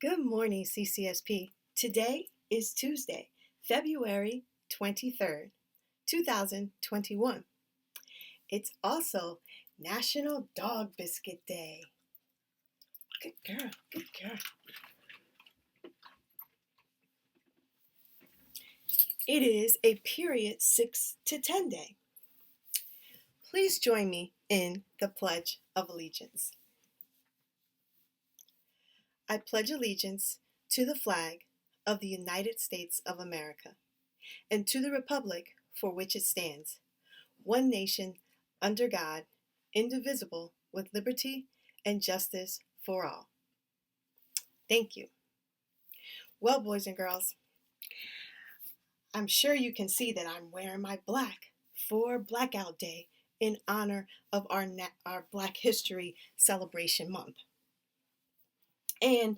Good morning, CCSP. Today is Tuesday, February 23rd, 2021. It's also National Dog Biscuit Day. Good girl, good girl. It is a period 6 to 10 day. Please join me in the Pledge of Allegiance. I pledge allegiance to the flag of the United States of America and to the republic for which it stands, one nation, under God, indivisible, with liberty and justice for all. Thank you. Well, boys and girls, I'm sure you can see that I'm wearing my black for Blackout Day in honor of our Black History Celebration Month. And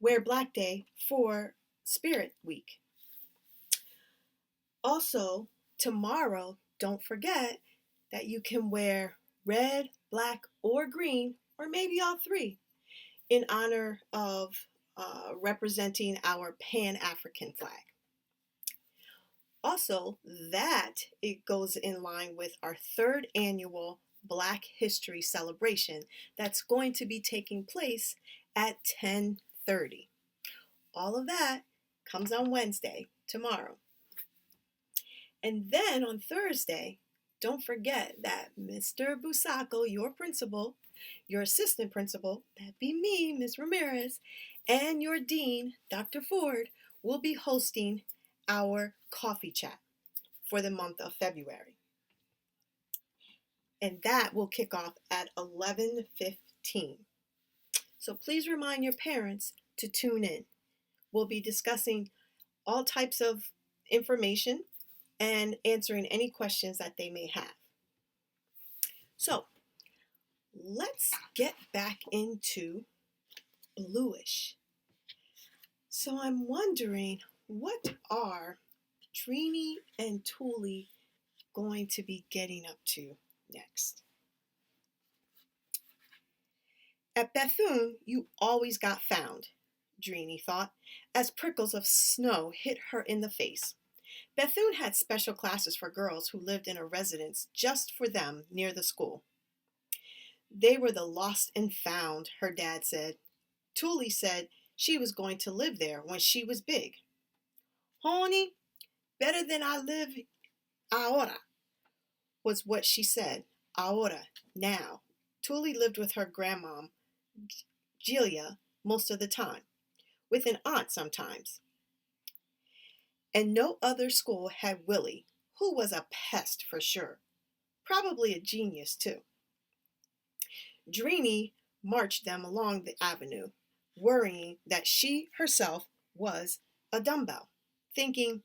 wear Black Day for Spirit Week. Also, tomorrow, don't forget that you can wear red, black, or green, or maybe all three, in honor of representing our Pan-African flag. Also, that it goes in line with our third annual Black History Celebration that's going to be taking place at 10:30. All of that comes on Wednesday, tomorrow. And then on Thursday, don't forget that Mr. Busacco, your principal, your assistant principal, that'd be me, Ms. Ramirez, and your dean, Dr. Ford, will be hosting our coffee chat for the month of February. And that will kick off at 11:15. So please remind your parents to tune in. We'll be discussing all types of information and answering any questions that they may have. So let's get back into Bluish. So I'm wondering, what are Drini and Tuli going to be getting up to next? At Bethune, you always got found, Drini thought, as prickles of snow hit her in the face. Bethune had special classes for girls who lived in a residence just for them near the school. They were the lost and found, her dad said. Tuli said she was going to live there when she was big. Honey, better than I live ahora, was what she said. Ahora, now. Tuli lived with her grandmom, Julia, most of the time, with an aunt sometimes. And no other school had Willie, who was a pest for sure. Probably a genius, too. Drini marched them along the avenue, worrying that she herself was a dumbbell, thinking,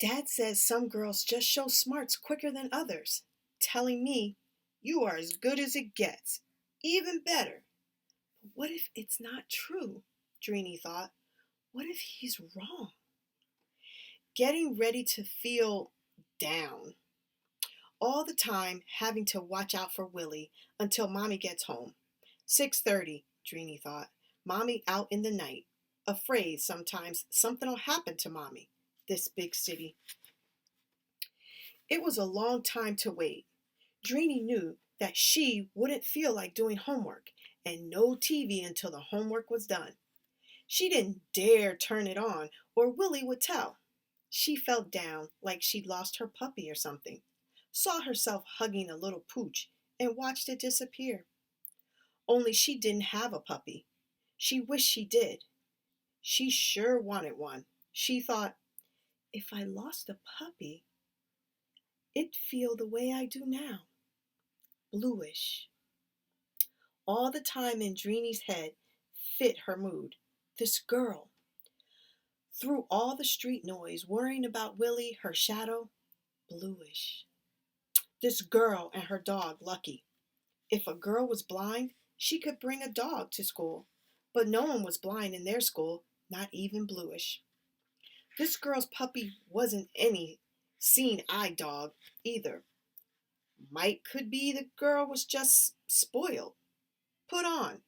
Dad says some girls just show smarts quicker than others, telling me you are as good as it gets, even better. But what if it's not true? Drini thought. What if he's wrong? Getting ready to feel down. All the time having to watch out for Willie until Mommy gets home. 6:30, Drini thought. Mommy out in the night. Afraid sometimes something'll happen to Mommy. This big city. It was a long time to wait. Drini knew that she wouldn't feel like doing homework, and no TV until the homework was done. She didn't dare turn it on, or Willie would tell. She felt down, like she'd lost her puppy or something. Saw herself hugging a little pooch and watched it disappear. Only she didn't have a puppy. She wished she did. She sure wanted one. She thought, if I lost a puppy, it'd feel the way I do now. Bluish. All the time in Drini's head fit her mood. This girl. Through all the street noise, worrying about Willie, her shadow, bluish. This girl and her dog, Lucky. If a girl was blind, she could bring a dog to school. But no one was blind in their school, not even Bluish. This girl's puppy wasn't any seeing-eye dog either. Could be the girl was just spoiled, put on.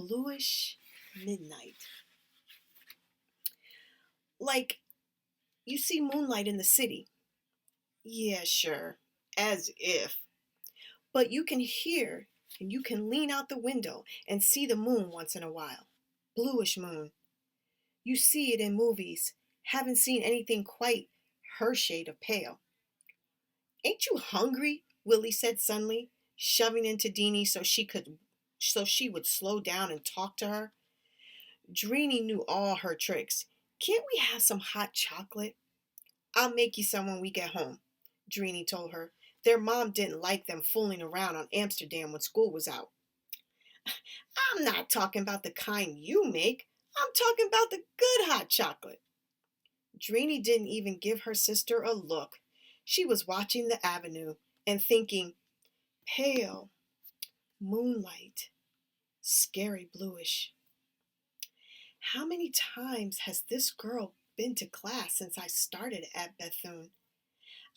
bluish midnight. Like you see moonlight in the city. Yeah, sure. As if. But you can hear and you can lean out the window and see the moon once in a while. Bluish moon. You see it in movies. Haven't seen anything quite her shade of pale. Ain't you hungry? Willie said suddenly, shoving into Deanie so she would slow down and talk to her. Dreenie knew all her tricks. Can't we have some hot chocolate? I'll make you some when we get home, Dreenie told her. Their mom didn't like them fooling around on Amsterdam when school was out. I'm not talking about the kind you make. I'm talking about the good hot chocolate. Dreenie didn't even give her sister a look. She was watching the avenue and thinking, pale, moonlight, scary bluish. How many times has this girl been to class since I started at Bethune?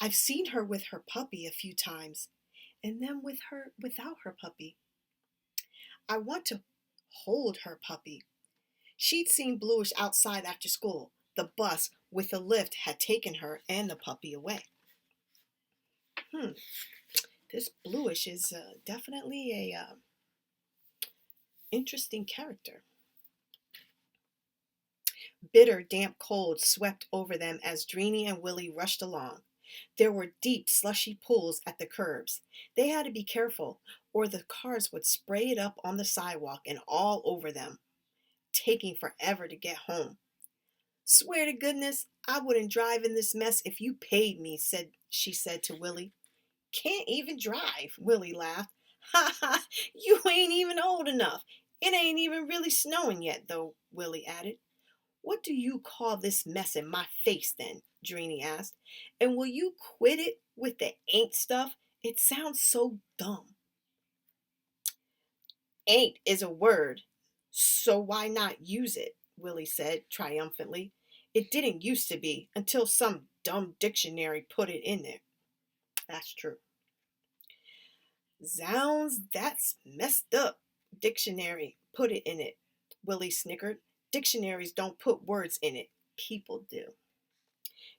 I've seen her with her puppy a few times, and then without her puppy. I want to hold her puppy. She'd seen Bluish outside after school. The bus with the lift had taken her and the puppy away. This Bluish is definitely a interesting character. Bitter, damp cold swept over them as Dreenie and Willie rushed along. There were deep, slushy pools at the curbs. They had to be careful, or the cars would spray it up on the sidewalk and all over them, taking forever to get home. Swear to goodness, I wouldn't drive in this mess if you paid me, she said to Willie. Can't even drive, Willie laughed. Ha ha, you ain't even old enough. It ain't even really snowing yet, though, Willie added. What do you call this mess in my face, then? Dreenie asked. And will you quit it with the ain't stuff? It sounds so dumb. Ain't is a word, so why not use it? Willie said triumphantly. It didn't used to be until some dumb dictionary put it in there. That's true. Zounds, that's messed up. Dictionary put it in it, Willie snickered. Dictionaries don't put words in it. People do.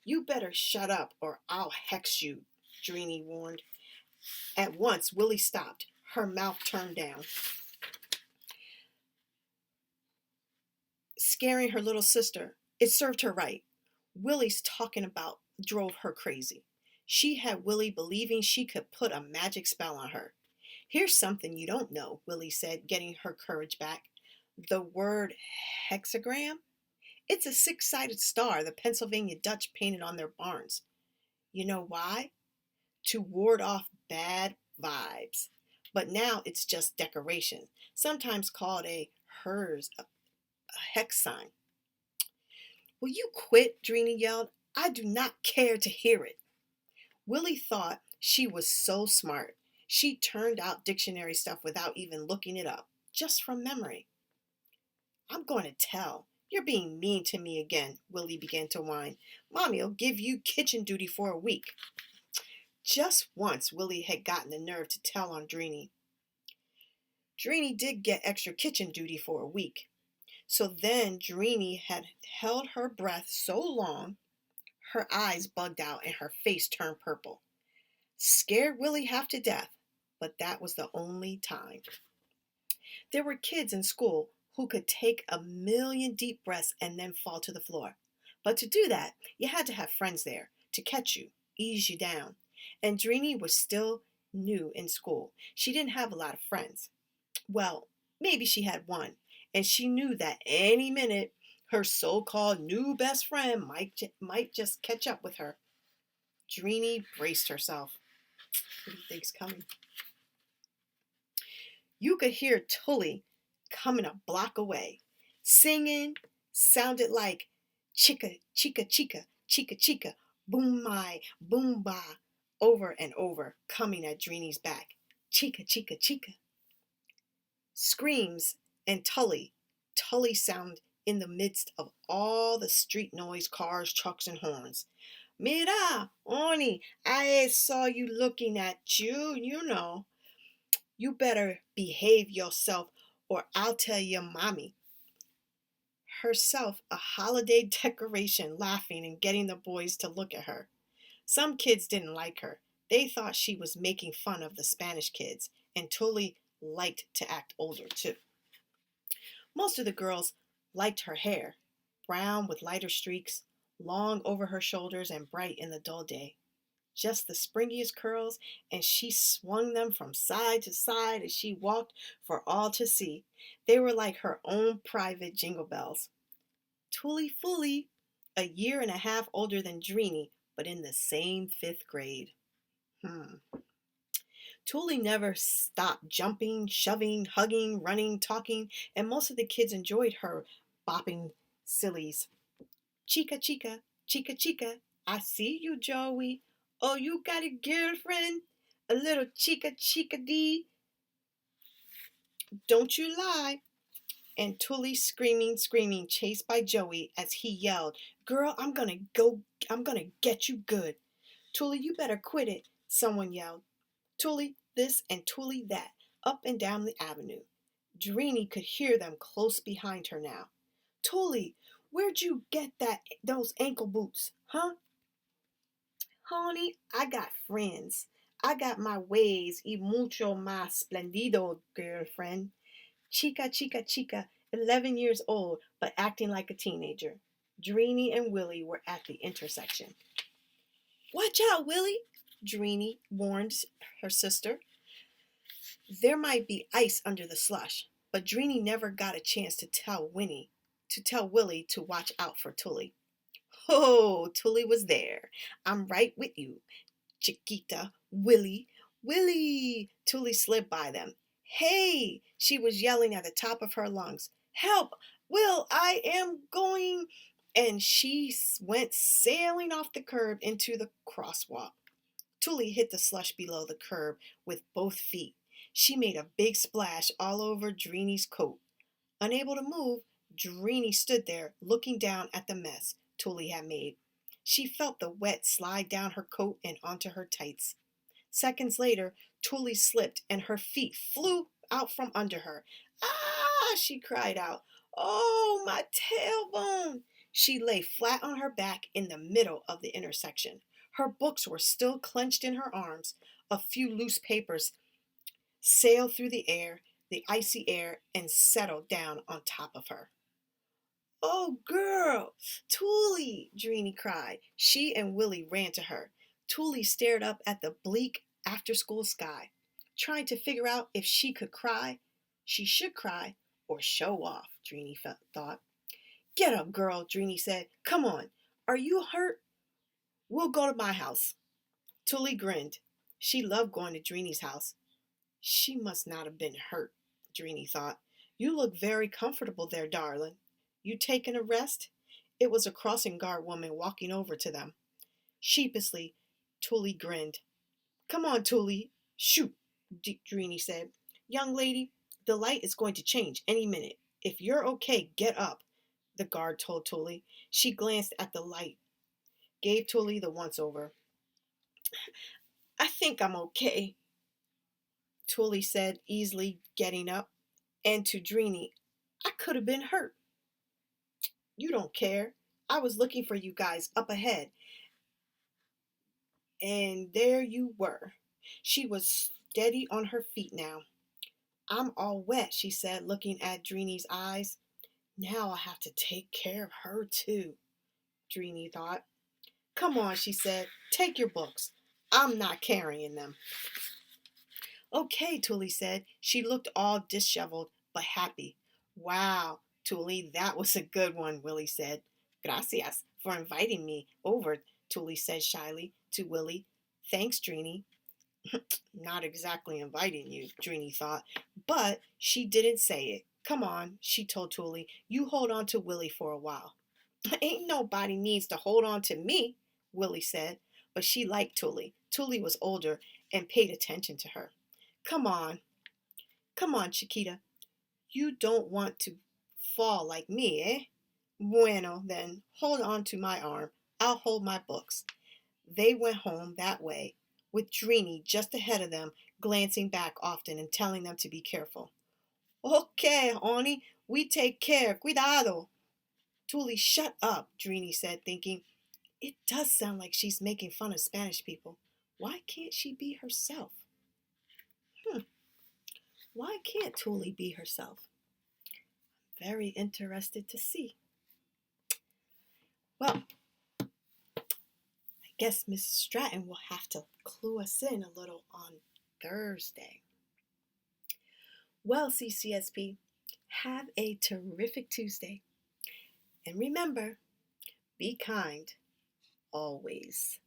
You better shut up or I'll hex you, Dreenie warned. At once, Willie stopped, her mouth turned down, scaring her little sister. It served her right. Willie's talking about drove her crazy. She had Willie believing she could put a magic spell on her. Here's something you don't know, Willie said, getting her courage back. The word hexagram? It's a six-sided star the Pennsylvania Dutch painted on their barns. You know why? To ward off bad vibes. But now it's just decoration, sometimes called a hers, a hex sign. Will you quit? Dreenie yelled. I do not care to hear it. Willie thought she was so smart. She turned out dictionary stuff without even looking it up, just from memory. I'm going to tell. You're being mean to me again, Willie began to whine. Mommy'll give you kitchen duty for a week. Just once Willie had gotten the nerve to tell on Dreenie. Dreenie did get extra kitchen duty for a week. So then Dreenie had held her breath so long, her eyes bugged out and her face turned purple. Scared Willie half to death, but that was the only time. There were kids in school who could take 1,000,000 deep breaths and then fall to the floor. But to do that, you had to have friends there to catch you, ease you down. And Dreenie was still new in school. She didn't have a lot of friends. Well, maybe she had one, and she knew that any minute her so-called new best friend might just catch up with her. Dreenie braced herself. What do you think's coming? You could hear Tully coming a block away. Singing sounded like chicka, chicka, chicka, chicka, chicka, boom my, boom ba, over and over, coming at Dreenie's back. Chicka, chicka, chicka. Screams and Tully sound in the midst of all the street noise, cars, trucks, and horns. Mira, Oni, I saw you looking at you, you know. You better behave yourself or I'll tell your mommy. Herself a holiday decoration, laughing and getting the boys to look at her. Some kids didn't like her. They thought she was making fun of the Spanish kids, and Tully liked to act older too. Most of the girls liked her hair, brown with lighter streaks, long over her shoulders and bright in the dull day. Just the springiest curls, and she swung them from side to side as she walked for all to see. They were like her own private jingle bells. Tully Fully, a year and a half older than Dreeny, but in the same fifth grade. Tully never stopped jumping, shoving, hugging, running, talking, and most of the kids enjoyed her bopping sillies. Chica, chica, chica, chica, I see you, Joey. Oh, you got a girlfriend? A little chica, chica dee? Don't you lie. And Tully screaming, chased by Joey as he yelled, Girl, I'm gonna get you good. Tully, you better quit it, someone yelled. Tully this and Tully that, up and down the avenue. Dreeny could hear them close behind her now. Tully, where'd you get those ankle boots, huh? Honey, I got friends. I got my ways y mucho más splendido, girlfriend. Chica, chica, chica, 11 years old, but acting like a teenager. Dreeny and Willie were at the intersection. Watch out, Willie, Dreeny warned her sister. There might be ice under the slush, but Dreeny never got a chance to tell Willie to watch out for Tully. Oh, Tully was there. I'm right with you, Chiquita, Willie, Willie! Tully slid by them. Hey! She was yelling at the top of her lungs. Help! Will, I am going! And she went sailing off the curb into the crosswalk. Tully hit the slush below the curb with both feet. She made a big splash all over Dreeny's coat. Unable to move, Dreeny stood there looking down at the mess Tully had made. She felt the wet slide down her coat and onto her tights. Seconds later, Tully slipped and her feet flew out from under her. Ah! She cried out. Oh, my tailbone! She lay flat on her back in the middle of the intersection. Her books were still clenched in her arms. A few loose papers sailed through the icy air, and settled down on top of her. Oh, girl! Tully! Dreeny cried. She and Willie ran to her. Tully stared up at the bleak after-school sky, trying to figure out if she could cry. She should cry or show off, Dreeny thought. Get up, girl, Dreeny said. Come on. Are you hurt? We'll go to my house. Tully grinned. She loved going to Dreeny's house. She must not have been hurt, Dreeny thought. You look very comfortable there, darling. You taking a rest? It was a crossing guard woman walking over to them. Sheepishly, Tully grinned. Come on, Tully. Shoot, Dreeny said. Young lady, the light is going to change any minute. If you're okay, get up, the guard told Tully. She glanced at the light, gave Tully the once-over. I think I'm okay, Tully said, easily getting up. And to Dreeny, I could have been hurt. You don't care. I was looking for you guys up ahead. And there you were. She was steady on her feet now. I'm all wet, she said, looking at Dreeny's eyes. Now I have to take care of her too, Dreeny thought. Come on, she said. Take your books. I'm not carrying them. Okay, Tully said. She looked all disheveled but happy. Wow, Tully, that was a good one, Willie said. Gracias for inviting me over, Tully said shyly to Willie. Thanks, Dreeny. Not exactly inviting you, Dreeny thought, but she didn't say it. Come on, she told Tully. You hold on to Willie for a while. Ain't nobody needs to hold on to me, Willie said, but she liked Tully. Tully was older and paid attention to her. Come on, Chiquita. You don't want to fall like me, eh? Bueno, then, hold on to my arm. I'll hold my books. They went home that way, with Dreeny just ahead of them, glancing back often and telling them to be careful. Okay, honey, we take care. Cuidado. Tuli, shut up, Drini said, thinking, it does sound like she's making fun of Spanish people. Why can't she be herself? Why can't Tuli be herself? Very interested to see. Well, I guess Mrs. Stratton will have to clue us in a little on Thursday. Well, CCSP, have a terrific Tuesday. And remember, be kind always.